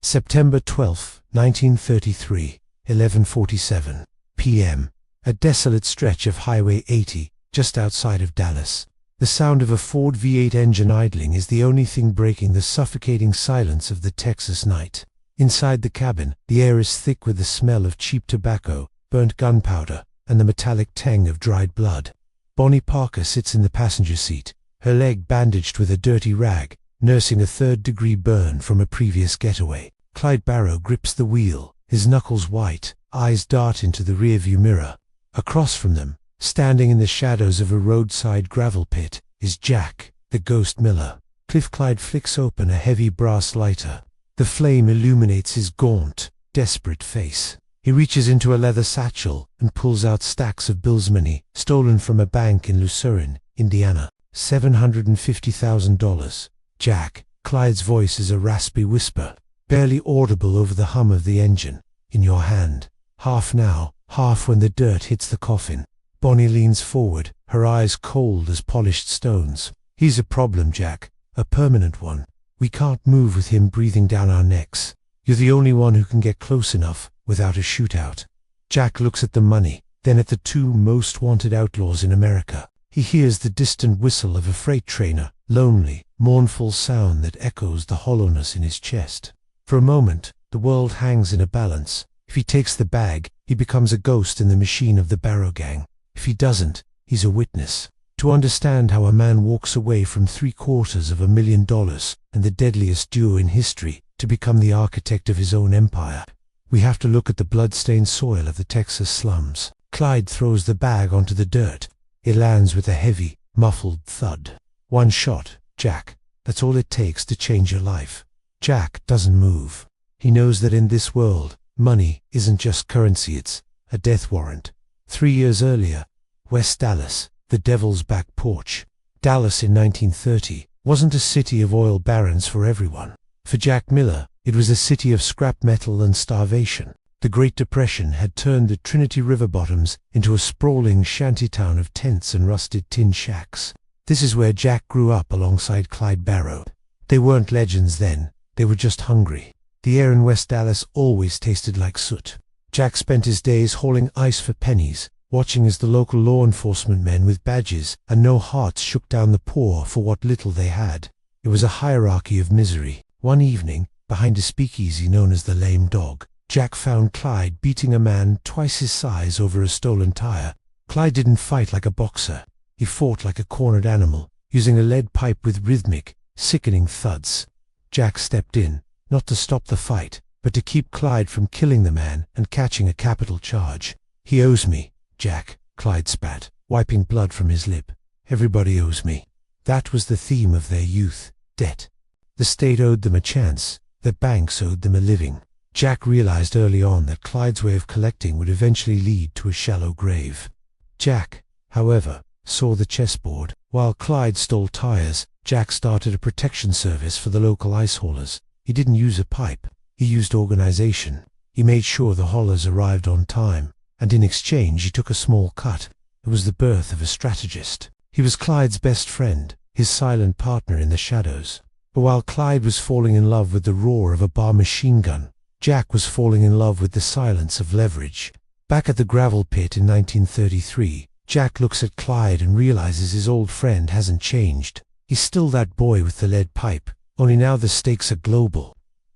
September 12, 1933, 11:47 p.m. A desolate stretch of Highway 80, just outside of Dallas. The sound of a Ford V8 engine idling is the only thing breaking the suffocating silence of the Texas night. Inside the cabin, the air is thick with the smell of cheap tobacco, burnt gunpowder, and the metallic tang of dried blood. Bonnie Parker sits in the passenger seat, her leg bandaged with a dirty rag, nursing a third-degree burn from a previous getaway. Clyde Barrow grips the wheel, his knuckles white, eyes dart into the rearview mirror. Across from them, standing in the shadows of a roadside gravel pit, is Jack, the ghost miller. Clyde flicks open a heavy brass lighter. The flame illuminates his gaunt, desperate face. He reaches into a leather satchel and pulls out stacks of bills money stolen from a bank in Lucerne, Indiana. $750,000. Jack. Clyde's voice is a raspy whisper, barely audible over the hum of the engine. In your hand. Half now, half when the dirt hits the coffin. Bonnie leans forward, her eyes cold as polished stones. He's a problem, Jack. A permanent one. We can't move with him breathing down our necks. You're the only one who can get close enough without a shootout. Jack looks at the money, then at the two most wanted outlaws in America. He hears the distant whistle of a freight trainer, lonely, mournful sound that echoes the hollowness in his chest. For a moment, the world hangs in a balance. If he takes the bag, he becomes a ghost in the machine of the Barrow gang. If he doesn't, he's a witness. To understand how a man walks away from $750,000 and the deadliest duo in history to become the architect of his own empire, we have to look at the blood-stained soil of the Texas slums. Clyde throws the bag onto the dirt. It lands with a heavy, muffled thud. One shot, Jack. That's all it takes to change your life. Jack doesn't move. He knows that in this world, money isn't just currency, it's a death warrant. 3 years earlier, West Dallas, the Devil's Back Porch. Dallas in 1930 wasn't a city of oil barons for everyone. For Jack Miller, it was a city of scrap metal and starvation. The Great Depression had turned the Trinity River bottoms into a sprawling shantytown of tents and rusted tin shacks. This is where Jack grew up alongside Clyde Barrow. They weren't legends then, they were just hungry. The air in West Dallas always tasted like soot. Jack spent his days hauling ice for pennies, watching as the local law enforcement men with badges and no hearts shook down the poor for what little they had. It was a hierarchy of misery. One evening, behind a speakeasy known as the Lame Dog, Jack found Clyde beating a man twice his size over a stolen tire. Clyde didn't fight like a boxer. He fought like a cornered animal, using a lead pipe with rhythmic, sickening thuds. Jack stepped in, not to stop the fight, but to keep Clyde from killing the man and catching a capital charge. He owes me, Jack, Clyde spat, wiping blood from his lip. Everybody owes me. That was the theme of their youth, debt. The state owed them a chance, the banks owed them a living. Jack realized early on that Clyde's way of collecting would eventually lead to a shallow grave. Jack, however, saw the chessboard. While Clyde stole tires, Jack started a protection service for the local ice haulers. He didn't use a pipe. He used organization. He made sure the haulers arrived on time, and in exchange he took a small cut. It was the birth of a strategist. He was Clyde's best friend, his silent partner in the shadows. But while Clyde was falling in love with the roar of a bar machine gun, Jack was falling in love with the silence of leverage. Back at the gravel pit in 1933, Jack looks at Clyde and realizes his old friend hasn't changed. He's still that boy with the lead pipe, only now the stakes are global.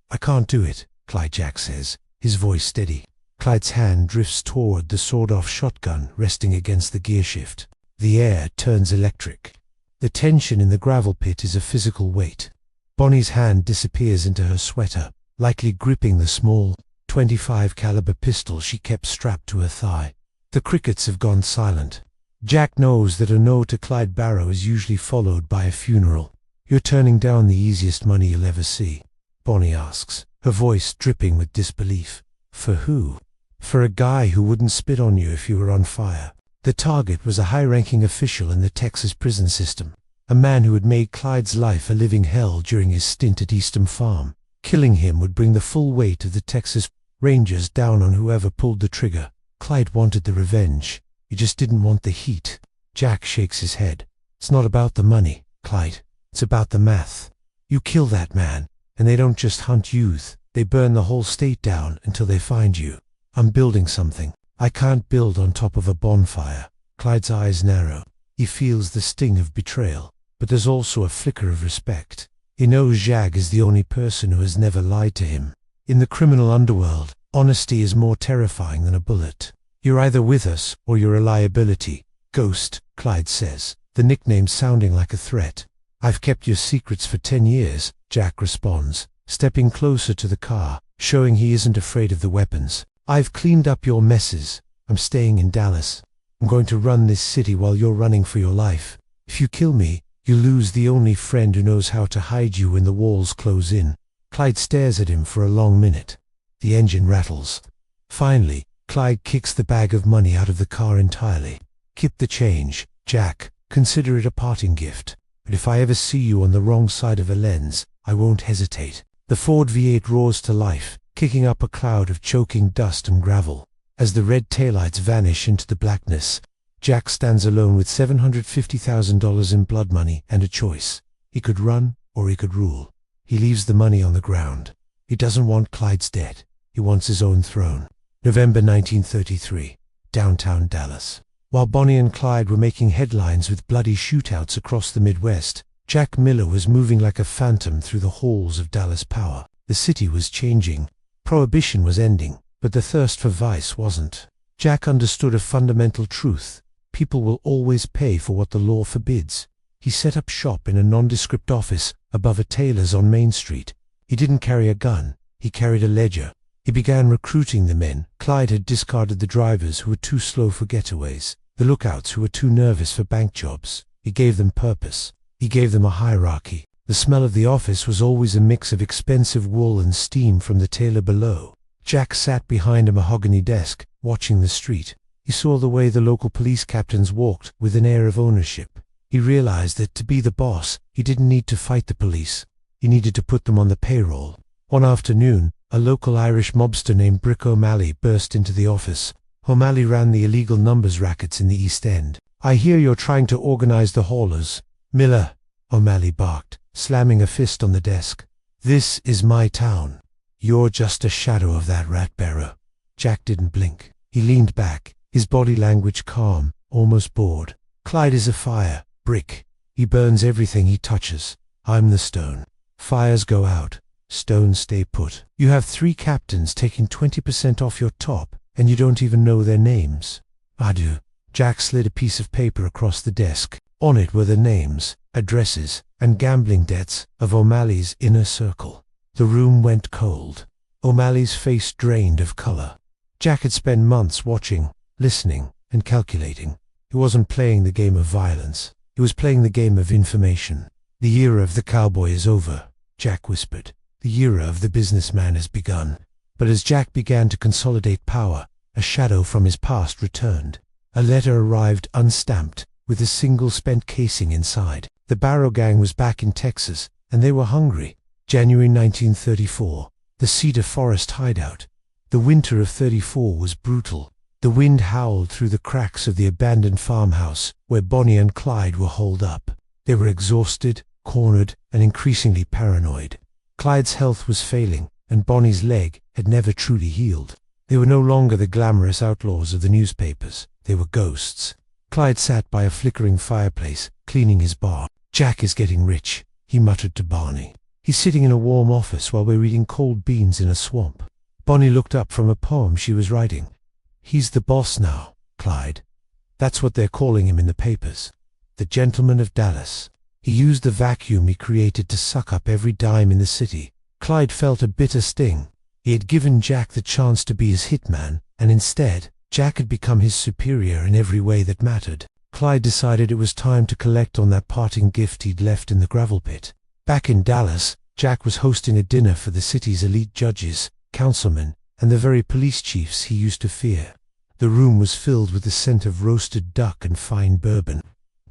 I can't do it, Clyde Jack says, his voice steady. Clyde's hand drifts toward the sawed-off shotgun resting against the gearshift. The air turns electric. The tension in the gravel pit is a physical weight. Bonnie's hand disappears into her sweater, lightly gripping the small, .25 caliber pistol she kept strapped to her thigh. The crickets have gone silent. Jack knows that a no to Clyde Barrow is usually followed by a funeral. You're turning down the easiest money you'll ever see, Bonnie asks, her voice dripping with disbelief. For who? For a guy who wouldn't spit on you if you were on fire. The target was a high-ranking official in the Texas prison system, a man who had made Clyde's life a living hell during his stint at Eastham Farm. Killing him would bring the full weight of the Texas Rangers down on whoever pulled the trigger. Clyde wanted the revenge. He just didn't want the heat. Jack shakes his head. It's not about the money, Clyde. It's about the math. You kill that man, and they don't just hunt youth, They burn the whole state down until they find you. I'm building something. I can't build on top of a bonfire. Clyde's eyes narrow. He feels the sting of betrayal, but there's also a flicker of respect. He knows Jacques is the only person who has never lied to him. In the criminal underworld, honesty is more terrifying than a bullet. You're either with us or you're a liability. Ghost, Clyde says, the nickname sounding like a threat. I've kept your secrets for 10 years, Jack responds, stepping closer to the car, showing he isn't afraid of the weapons. I've cleaned up your messes. I'm staying in Dallas. I'm going to run this city while you're running for your life. If you kill me, you lose the only friend who knows how to hide you when the walls close in. Clyde stares at him for a long minute. The engine rattles. Finally, Clyde kicks the bag of money out of the car entirely. Keep the change, Jack. Consider it a parting gift. But if I ever see you on the wrong side of a lens, I won't hesitate. The Ford V8 roars to life, kicking up a cloud of choking dust and gravel. As the red taillights vanish into the blackness, Jack stands alone with $750,000 in blood money and a choice. He could run or he could rule. He leaves the money on the ground. He doesn't want Clyde's debt. He wants his own throne. November 1933, downtown Dallas. While Bonnie and Clyde were making headlines with bloody shootouts across the Midwest, Jack Miller was moving like a phantom through the halls of Dallas Power. The city was changing. Prohibition was ending, but the thirst for vice wasn't. Jack understood a fundamental truth. People will always pay for what the law forbids. He set up shop in a nondescript office above a tailor's on Main Street. He didn't carry a gun. He carried a ledger. He began recruiting the men. Clyde had discarded the drivers who were too slow for getaways, the lookouts who were too nervous for bank jobs. He gave them purpose. He gave them a hierarchy. The smell of the office was always a mix of expensive wool and steam from the tailor below. Jack sat behind a mahogany desk, watching the street. He saw the way the local police captains walked with an air of ownership. He realized that to be the boss, he didn't need to fight the police. He needed to put them on the payroll. One afternoon, a local Irish mobster named Brick O'Malley burst into the office. O'Malley ran the illegal numbers rackets in the East End. I hear you're trying to organize the haulers. Miller, O'Malley barked, slamming a fist on the desk. This is my town. You're just a shadow of that rat-bearer. Jack didn't blink. He leaned back, his body language calm, almost bored. Clyde is a fire, Brick. He burns everything he touches. I'm the stone. Fires go out. Stones stay put. You have 3 captains taking 20% off your top, and you don't even know their names. I do. Jack slid a piece of paper across the desk. On it were the names, addresses, and gambling debts of O'Malley's inner circle. The room went cold. O'Malley's face drained of color. Jack had spent months watching, listening, and calculating. He wasn't playing the game of violence. He was playing the game of information. The era of the cowboy is over, Jack whispered. The era of the businessman has begun. But as Jack began to consolidate power, a shadow from his past returned. A letter arrived unstamped, with a single spent casing inside. The Barrow Gang was back in Texas, and they were hungry. January 1934, the Cedar Forest hideout. The winter of '34 was brutal. The wind howled through the cracks of the abandoned farmhouse where Bonnie and Clyde were holed up. They were exhausted, cornered, and increasingly paranoid. Clyde's health was failing, and Bonnie's leg had never truly healed. They were no longer the glamorous outlaws of the newspapers. They were ghosts. Clyde sat by a flickering fireplace, cleaning his bar. Jack is getting rich, he muttered to Barney. He's sitting in a warm office while we're eating cold beans in a swamp. Bonnie looked up from a poem she was writing. He's the boss now, Clyde. That's what they're calling him in the papers. The gentleman of Dallas. He used the vacuum he created to suck up every dime in the city. Clyde felt a bitter sting. He had given Jack the chance to be his hitman, and instead, Jack had become his superior in every way that mattered. Clyde decided it was time to collect on that parting gift he'd left in the gravel pit. Back in Dallas, Jack was hosting a dinner for the city's elite judges, councilmen, and the very police chiefs he used to fear. The room was filled with the scent of roasted duck and fine bourbon.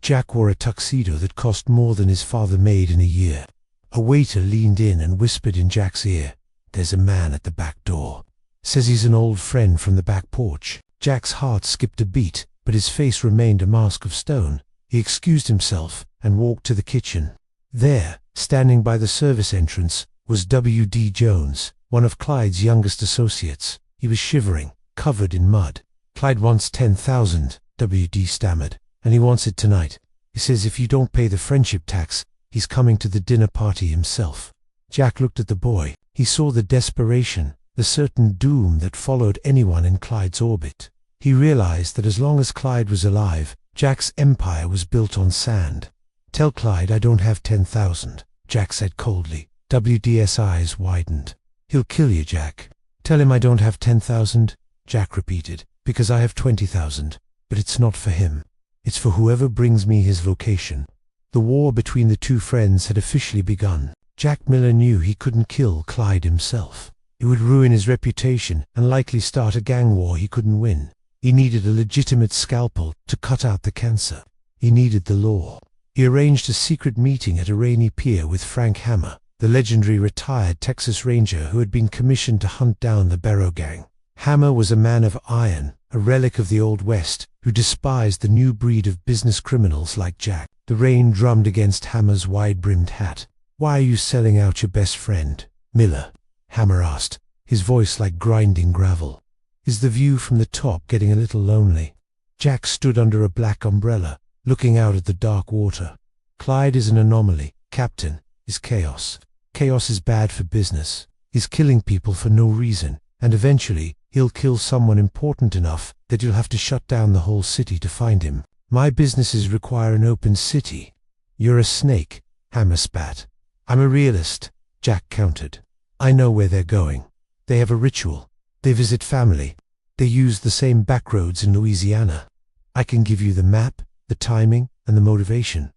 Jack wore a tuxedo that cost more than his father made in a year. A waiter leaned in and whispered in Jack's ear, "There's a man at the back door. Says he's an old friend from the back porch." Jack's heart skipped a beat, but his face remained a mask of stone. He excused himself and walked to the kitchen. There, standing by the service entrance, was W.D. Jones, one of Clyde's youngest associates. He was shivering, covered in mud. "Clyde wants 10,000, W.D. stammered, "and he wants it tonight. He says if you don't pay the friendship tax, he's coming to the dinner party himself." Jack looked at the boy. He saw the desperation, the certain doom that followed anyone in Clyde's orbit. He realized that as long as Clyde was alive, Jack's empire was built on sand. "Tell Clyde I don't have 10,000, Jack said coldly. W.D.'s eyes widened. "He'll kill you, Jack." "Tell him I don't have 10,000, Jack repeated, "because I have 20,000, but it's not for him. It's for whoever brings me his location." The war between the two friends had officially begun. Jack Miller knew he couldn't kill Clyde himself. It would ruin his reputation and likely start a gang war he couldn't win. He needed a legitimate scalpel to cut out the cancer. He needed the law. He arranged a secret meeting at a rainy pier with Frank Hammer, the legendary retired Texas Ranger who had been commissioned to hunt down the Barrow Gang. Hammer was a man of iron, a relic of the Old West, who despised the new breed of business criminals like Jack. The rain drummed against Hammer's wide-brimmed hat. "Why are you selling out your best friend, Miller?" Hammer asked, his voice like grinding gravel. "Is the view from the top getting a little lonely?" Jack stood under a black umbrella, looking out at the dark water. "Clyde is an anomaly, Captain, is chaos. Chaos is bad for business. He's killing people for no reason, and eventually he'll kill someone important enough that you'll have to shut down the whole city to find him. My businesses require an open city." "You're a snake," Hammer spat. "I'm a realist," Jack countered. "I know where they're going. They have a ritual. They visit family. They use the same back roads in Louisiana. I can give you the map, the timing, and the motivation."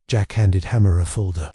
Jack handed Hammer a folder.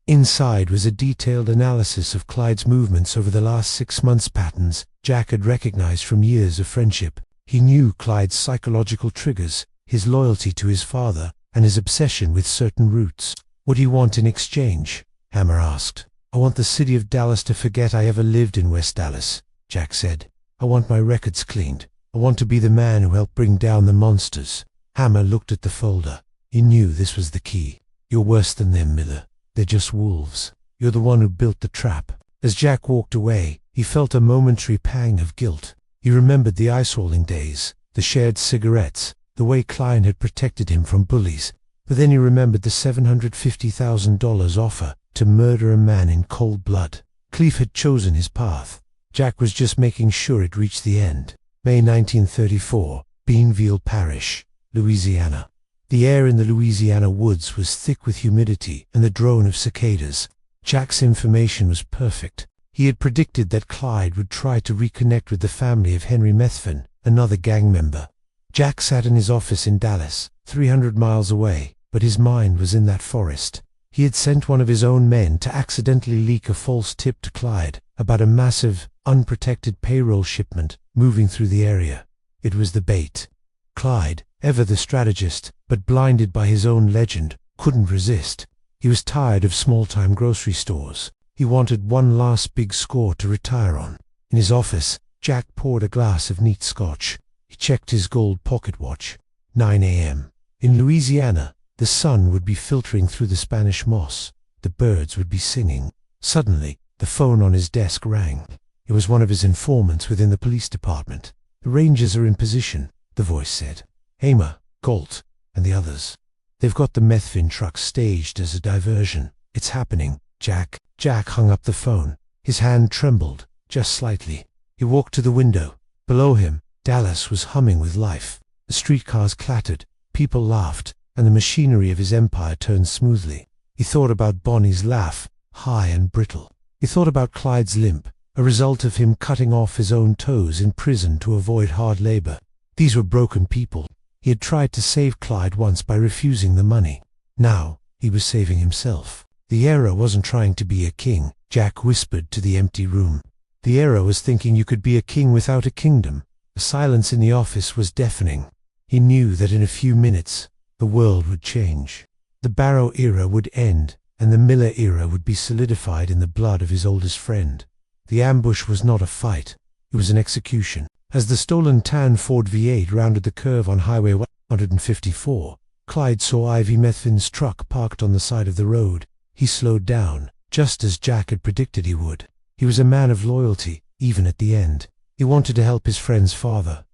Inside was a detailed analysis of Clyde's movements over the last 6 months, patterns Jack had recognized from years of friendship. He knew Clyde's psychological triggers, his loyalty to his father, and his obsession with certain routes. "What do you want in exchange?" Hammer asked. "I want the city of Dallas to forget I ever lived in West Dallas," Jack said. "I want my records cleaned. I want to be the man who helped bring down the monsters." Hammer looked at the folder. He knew this was the key. "You're worse than them, Miller. They're just wolves. You're the one who built the trap." As Jack walked away, he felt a momentary pang of guilt. He remembered the ice-hauling days, the shared cigarettes, the way Clyde had protected him from bullies. But then he remembered the $750,000 offer to murder a man in cold blood. Cleve had chosen his path. Jack was just making sure it reached the end. May 1934, Beanville Parish, Louisiana. The air in the Louisiana woods was thick with humidity and the drone of cicadas. Jack's information was perfect. He had predicted that Clyde would try to reconnect with the family of Henry Methvin, another gang member. Jack sat in his office in Dallas, 300 miles away, but his mind was in that forest. He had sent one of his own men to accidentally leak a false tip to Clyde about a massive, unprotected payroll shipment moving through the area. It was the bait. Clyde, ever the strategist, but blinded by his own legend, couldn't resist. He was tired of small-time grocery stores. He wanted one last big score to retire on. In his office, Jack poured a glass of neat scotch. He checked his gold pocket watch. 9 a.m. In Louisiana, the sun would be filtering through the Spanish moss. The birds would be singing. Suddenly, the phone on his desk rang. It was one of his informants within the police department. "The Rangers are in position," the voice said. "Hamer, Galt, and the others. They've got the Methvin truck staged as a diversion. It's happening, Jack." Jack hung up the phone. His hand trembled, just slightly. He walked to the window. Below him, Dallas was humming with life. The streetcars clattered, people laughed, and the machinery of his empire turned smoothly. He thought about Bonnie's laugh, high and brittle. He thought about Clyde's limp, a result of him cutting off his own toes in prison to avoid hard labor. These were broken people. He had tried to save Clyde once by refusing the money. Now, he was saving himself. The era wasn't trying to be a king, Jack whispered to the empty room. The era was thinking you could be a king without a kingdom. The silence in the office was deafening. He knew that in a few minutes, the world would change. The Barrow era would end, and the Miller era would be solidified in the blood of his oldest friend. The ambush was not a fight. It was an execution. As the stolen tan Ford V8 rounded the curve on Highway 154, Clyde saw Ivy Methvin's truck parked on the side of the road. He slowed down, just as Jack had predicted he would. He was a man of loyalty, even at the end. He wanted to help his friend's father.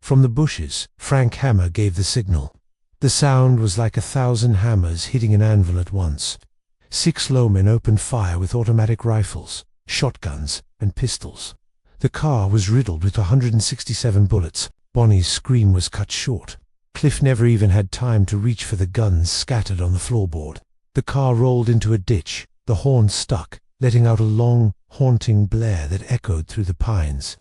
From the bushes, Frank Hammer gave the signal. The sound was like 1,000 hammers hitting an anvil at once. 6 lowmen opened fire with automatic rifles, shotguns, and pistols. The car was riddled with 167 bullets. Bonnie's scream was cut short. Cliff never even had time to reach for the guns scattered on the floorboard. The car rolled into a ditch. The horn stuck, letting out a long, haunting blare that echoed through the pines.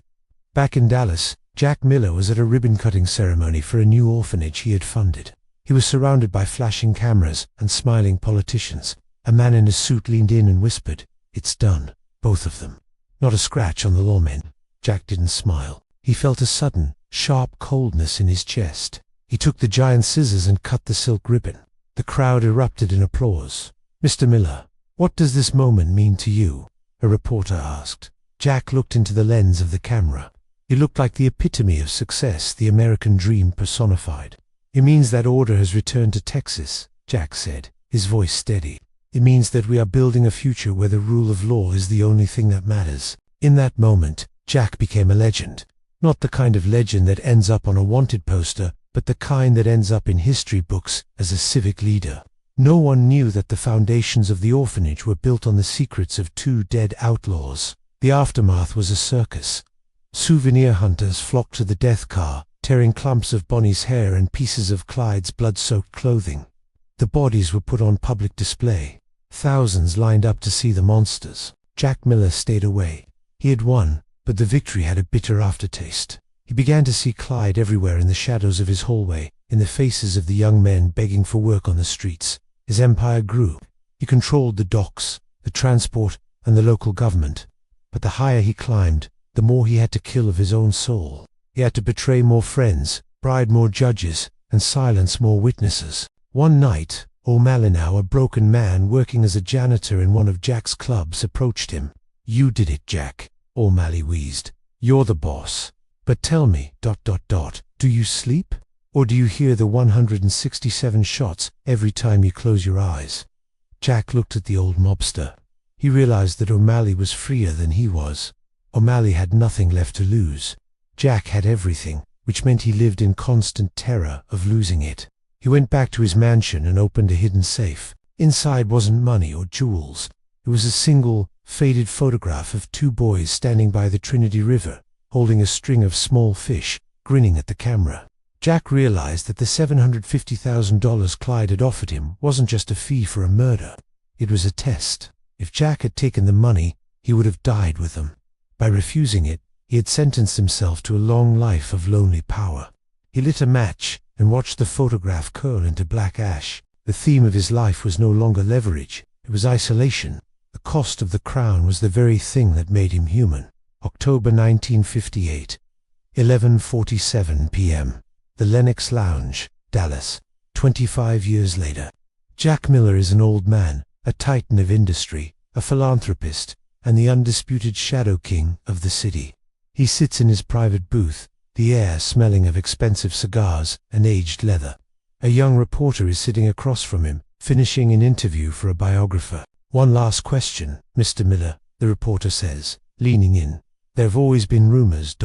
Back in Dallas, Jack Miller was at a ribbon-cutting ceremony for a new orphanage he had funded. He was surrounded by flashing cameras and smiling politicians. A man in a suit leaned in and whispered, "It's done, both of them." Not a scratch on the lawmen. Jack didn't smile. He felt a sudden, sharp coldness in his chest. He took the giant scissors and cut the silk ribbon. The crowd erupted in applause. "Mr. Miller, what does this moment mean to you?" a reporter asked. Jack looked into the lens of the camera. He looked like the epitome of success, the American dream personified. "It means that order has returned to Texas," Jack said, his voice steady. "It means that we are building a future where the rule of law is the only thing that matters." In that moment, Jack became a legend. Not the kind of legend that ends up on a wanted poster, but the kind that ends up in history books as a civic leader. No one knew that the foundations of the orphanage were built on the secrets of 2 dead outlaws. The aftermath was a circus. Souvenir hunters flocked to the death car, tearing clumps of Bonnie's hair and pieces of Clyde's blood-soaked clothing. The bodies were put on public display. Thousands lined up to see the monsters. Jack Miller stayed away. He had won, but the victory had a bitter aftertaste. He began to see Clyde everywhere, in the shadows of his hallway, in the faces of the young men begging for work on the streets. His empire grew. He controlled the docks, the transport, and the local government. But the higher he climbed, the more he had to kill of his own soul. He had to betray more friends, bribe more judges, and silence more witnesses. One night, O'Malinow, a broken man working as a janitor in one of Jack's clubs, approached him. "You did it, Jack," O'Malley wheezed. "You're the boss. But tell me, do you sleep? Or do you hear the 167 shots every time you close your eyes?" Jack looked at the old mobster. He realized that O'Malley was freer than he was. O'Malley had nothing left to lose. Jack had everything, which meant he lived in constant terror of losing it. He went back to his mansion and opened a hidden safe. Inside wasn't money or jewels. It was a single, faded photograph of 2 boys standing by the Trinity River, holding a string of small fish, grinning at the camera. Jack realized that the $750,000 Clyde had offered him wasn't just a fee for a murder. It was a test. If Jack had taken the money, he would have died with them. By refusing it, he had sentenced himself to a long life of lonely power. He lit a match and watched the photograph curl into black ash. The theme of his life was no longer leverage. It was isolation. The cost of the crown was the very thing that made him human. October 1958, 11:47 p.m. The Lenox Lounge, Dallas. 25 years later. Jack Miller is an old man, a titan of industry, a philanthropist, and the undisputed shadow king of the city. He sits in his private booth, the air smelling of expensive cigars and aged leather. A young reporter is sitting across from him, finishing an interview for a biographer. "One last question, Mr. Miller," the reporter says, leaning in. "There've always been rumors,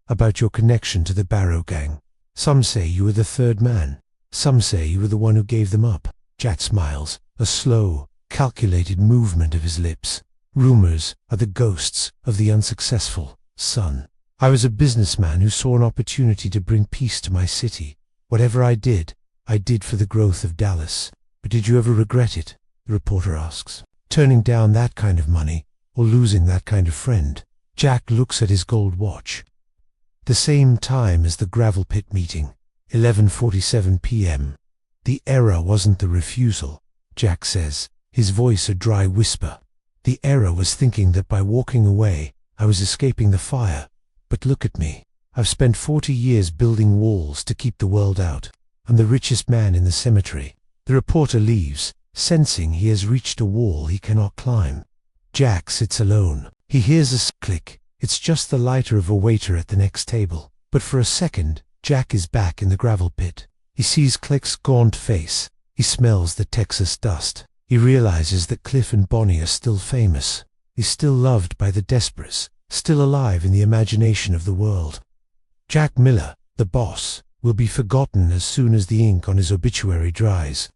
about your connection to the Barrow gang. Some say you were the third man. Some say you were the one who gave them up." Jack smiles, a slow, calculated movement of his lips. "Rumors are the ghosts of the unsuccessful, son. I was a businessman who saw an opportunity to bring peace to my city. Whatever I did for the growth of Dallas. But did you ever regret it?" the reporter asks. "Turning down that kind of money, or losing that kind of friend?" Jack looks at his gold watch. The same time as the gravel pit meeting, 11:47 p.m. "The error wasn't the refusal," Jack says, his voice a dry whisper. "The error was thinking that by walking away, I was escaping the fire. But look at me. I've spent 40 years building walls to keep the world out. I'm the richest man in the cemetery." The reporter leaves, sensing he has reached a wall he cannot climb. Jack sits alone. He hears a click. It's just the lighter of a waiter at the next table. But for a second, Jack is back in the gravel pit. He sees Click's gaunt face. He smells the Texas dust. He realizes that Cliff and Bonnie are still famous. He's still loved by the desperates, still alive in the imagination of the world. Jack Miller, the boss, will be forgotten as soon as the ink on his obituary dries.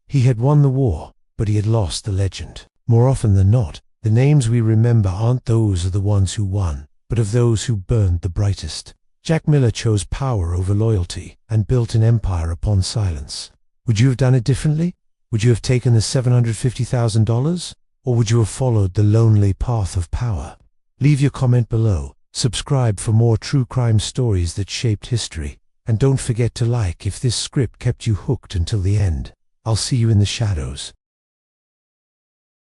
He had won the war, but he had lost the legend. More often than not, the names we remember aren't those of the ones who won, but of those who burned the brightest. Jack Miller chose power over loyalty and built an empire upon silence. Would you have done it differently? Would you have taken the $750,000? Or would you have followed the lonely path of power? Leave your comment below. Subscribe for more true crime stories that shaped history. And don't forget to like if this script kept you hooked until the end. I'll see you in the shadows.